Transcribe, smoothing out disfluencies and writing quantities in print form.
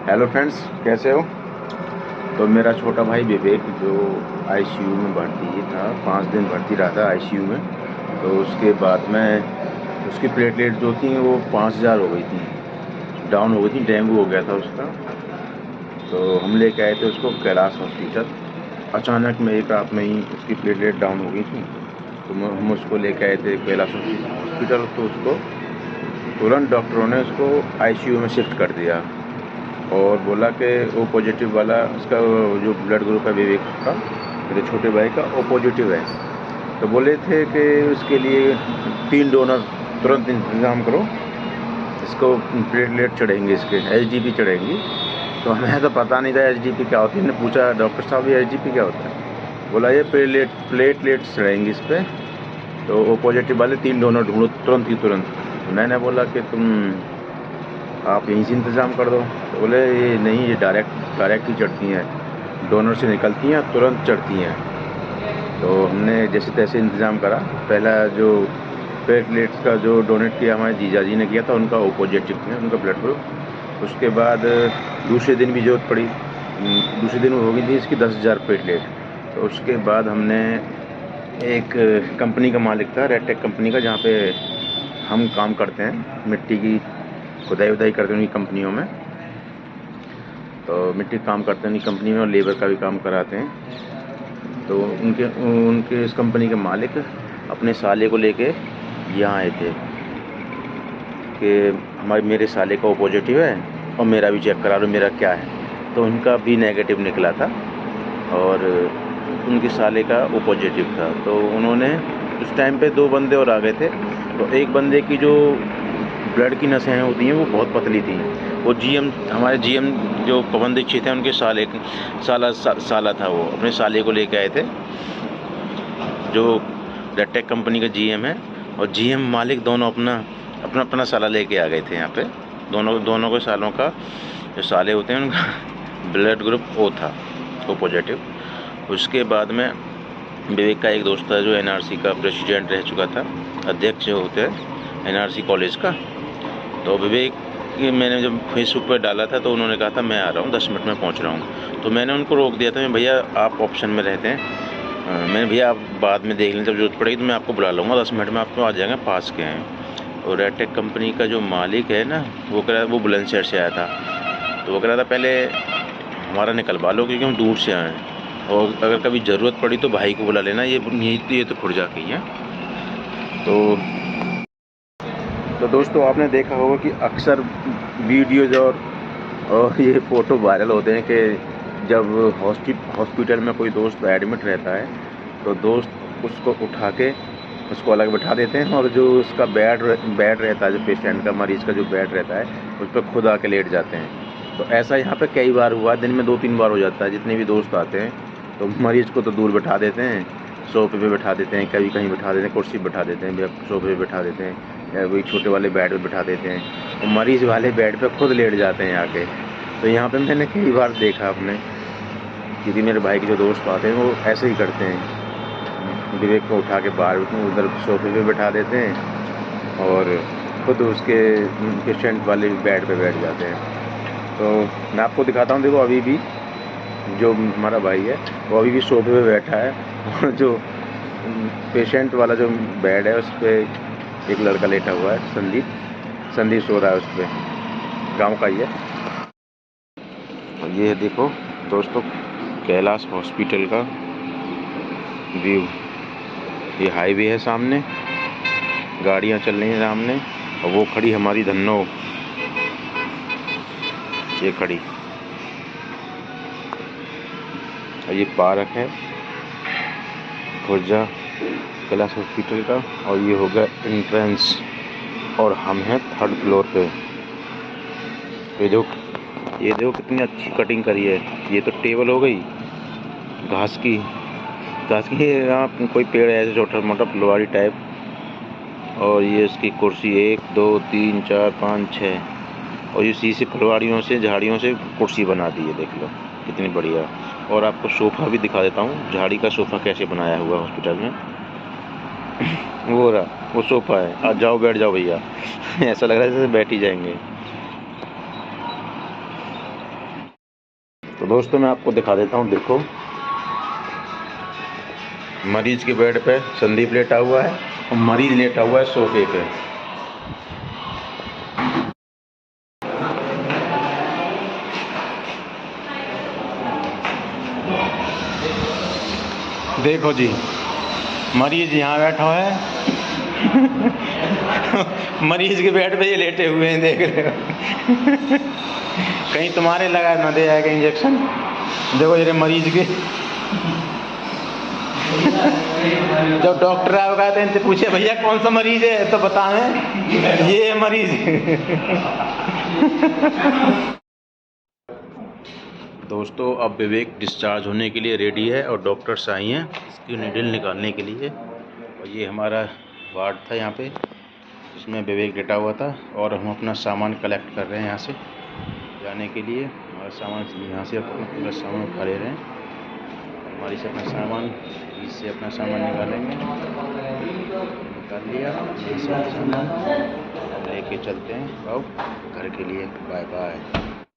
Hello friends, कैसे हो। तो मेरा छोटा भाई विवेक जो आईसीयू में भर्ती था, 5 दिन भर्ती रहा था आईसीयू में। तो उसके बाद में उसकी प्लेटलेट जो थी वो 5000 हो गई थी, डाउन हो गई थी, डेंगू हो गया था उसका। तो हम लेके आए थे उसको कैलाश हॉस्पिटल। अचानक में एक रात में ही उसकी प्लेटलेट डाउन हो गई थी। तो हम उसको लेके आए थे कैलाश हॉस्पिटल। तो उसको तुरंत डॉक्टरों ने उसको आईसीयू में शिफ्ट कर दिया और बोला कि ओ पॉजिटिव वाला उसका जो ब्लड ग्रुप है विवेक का, मेरे छोटे भाई का, ओ पॉजिटिव है। तो बोले थे कि उसके लिए 3 डोनर तुरंत इंतज़ाम करो, इसको प्लेटलेट चढ़ेंगे, इसके एचडीपी चढ़ेंगी। तो हमें तो पता नहीं था एचडीपी क्या होती है। मैंने पूछा, डॉक्टर साहब ये एचडीपी क्या होता है। बोला ये प्लेटलेट्स चढ़ेंगी इस पर, तो ओ पॉजिटिव वाले 3 डोनर ढूंढो तुरंत ही तुरंत। मैंने बोला कि आप यहीं से इंतज़ाम कर दो। तो बोले ये नहीं, ये डायरेक्ट ही चढ़ती हैं, डोनर से निकलती हैं तुरंत चढ़ती हैं। तो हमने जैसे तैसे इंतज़ाम करा। पहला जो प्लेटलेट्स का जो डोनेट किया हमारे जीजा जी ने किया था, उनका ओ पॉजिटिव है, उनका ब्लड ग्रुप। उसके बाद दूसरे दिन भी ज़रूरत पड़ी, दूसरे दिन हो गई थी इसकी 10,000 प्लेटलेट। तो उसके बाद हमने एक कंपनी का मालिक था, रेड टेक कंपनी का, जहाँ पे हम काम करते हैं, मिट्टी की खुदाई वुदाई करते हैं उन्हीं कंपनियों में। तो मिट्टी का काम करते हैं उन्हीं कंपनी में और लेबर का भी काम कराते हैं। तो उनके उनके इस कंपनी के मालिक अपने साले को लेके यहाँ आए थे कि मेरे साले का ओ पॉजिटिव है और मेरा भी चेक करा लो मेरा क्या है। तो उनका भी नेगेटिव निकला था और उनके साले का ओ पॉजिटिव था। तो उन्होंने उस टाइम पे 2 बंदे और आ गए थे। तो एक बंदे की जो ब्लड की नसें होती हैं वो बहुत पतली थी। वो हमारे जीएम जो पवन दीक्षित हैं उनके साला था। वो अपने साले को लेके आए थे, जो रेड टेक कंपनी का जीएम है और जीएम मालिक दोनों अपना साला लेके आ गए थे यहाँ पे। दोनों के सालों का जो साले होते हैं उनका ब्लड ग्रुप ओ था, ओ पॉजिटिव। उसके बाद में विवेक का एक दोस्त था जो एनआरसी का प्रेसिडेंट रह चुका था, अध्यक्ष होते हैं एनआरसी कॉलेज का। तो विवेक मैंने जब फेसबुक पर डाला था तो उन्होंने कहा था मैं आ रहा हूँ, 10 मिनट में पहुँच रहा हूँ। तो मैंने उनको रोक दिया था, भैया आप ऑप्शन में रहते हैं, मैंने भैया आप बाद में देख लें, जब जरूरत पड़ेगी तो मैं आपको बुला लूँगा, 10 मिनट में आपको आ जाएंगे, पास के हैं। और रेड टेक कंपनी का जो मालिक है ना, वो कह रहा वो बुलंदशहर से आया था। तो वो कह रहा था पहले हमारा निकलवा लो क्योंकि हम दूर से आए हैं, और अगर कभी ज़रूरत पड़ी तो भाई को बुला लेना, ये तो खुर्जा की है। तो दोस्तों आपने देखा होगा कि अक्सर वीडियोज़ और ये फ़ोटो वायरल होते हैं कि जब हॉस्पिटल में कोई दोस्त एडमिट रहता है तो दोस्त उसको उठा के उसको अलग बिठा देते हैं, और जो उसका बेड रहता है, जो पेशेंट का, मरीज़ का जो बेड रहता है, उस पर खुद आके लेट जाते हैं। तो ऐसा यहाँ पे कई बार हुआ, दिन में 2-3 बार हो जाता है। जितने भी दोस्त आते हैं तो मरीज़ को तो दूर बिठा देते हैं, सोफे पे बिठा देते हैं, कभी कहीं बिठा देते हैं, कुर्सी बिठा देते हैं, सोफे पे बिठा देते हैं, या वही छोटे वाले बेड पे बिठा देते हैं, और मरीज़ वाले बेड पे खुद लेट जाते हैं आके। तो यहाँ पे मैंने कई बार देखा अपने, क्योंकि मेरे भाई के जो दोस्त आते हैं वो ऐसे ही करते हैं, विवेक को उठा के बाहर उधर सोफे पे बिठा देते हैं और खुद उसके पेशेंट वाले बेड पे बैठ जाते हैं। तो मैं आपको दिखाता हूँ, देखो अभी भी जो हमारा भाई है वो अभी भी सोफे पे बैठा है, और जो पेशेंट वाला जो बेड है उस पर एक लड़का लेटा हुआ है, संदीप सो रहा है उस पर, गाँव का ही है। और ये है देखो दोस्तों कैलाश हॉस्पिटल का व्यू। ये हाईवे है सामने, गाड़ियाँ चल रही हैं सामने, और वो खड़ी हमारी धन्नो, ये खड़ी, और ये पार्क है खुर्जा कैलाश हॉस्पिटल का, और ये हो गया एंट्रेंस, और हम हैं 3rd फ्लोर पे। ये देखो कितनी अच्छी कटिंग करी है। ये तो टेबल हो गई घास की, यहाँ कोई पेड़ है ऐसे छोटा मोटा फुलवारी टाइप, और ये इसकी कुर्सी 1 2 3 4 5 6, और ये शीशे फुलवारियों से, झाड़ियों से कुर्सी बना दी है, देख लो कितनी बढ़िया। और आपको सोफ़ा भी दिखा देता हूँ, झाड़ी का सोफ़ा कैसे बनाया हुआ हॉस्पिटल में। वो रहा, वो सोफ़ा है, आज जाओ बैठ जाओ भैया ऐसा लग रहा है जैसे बैठ ही जाएंगे। तो दोस्तों मैं आपको दिखा देता हूँ। देखो, मरीज के बेड पे संदीप लेटा हुआ है और मरीज लेटा हुआ है सोफे पे। देखो जी, मरीज यहाँ बैठा हुआ है मरीज के बेड पे ये लेटे हुए हैं, देख रहे हो। कहीं तुम्हारे लगा ना दे जाएगा इंजेक्शन। देखो ये मरीज के जब डॉक्टर आप कहते हैं तो पूछे भैया कौन सा मरीज है, तो बताएं ये मरीज दोस्तों अब विवेक डिस्चार्ज होने के लिए रेडी है और डॉक्टर्स आई हैं इसकी नीडल निकालने के लिए। और ये हमारा वार्ड था यहाँ पे, जिसमें विवेक लेटा हुआ था और हम अपना सामान कलेक्ट कर रहे हैं यहाँ से जाने के लिए। हमारा सामान यहाँ से अपना पूरा सामान उठा ले रहे हैं। हमारी से अपना सामान, इससे अपना सामान निकालेंगे। निकाल लिया, ये सामान लेके चलते हैं अब घर के लिए। Bye bye.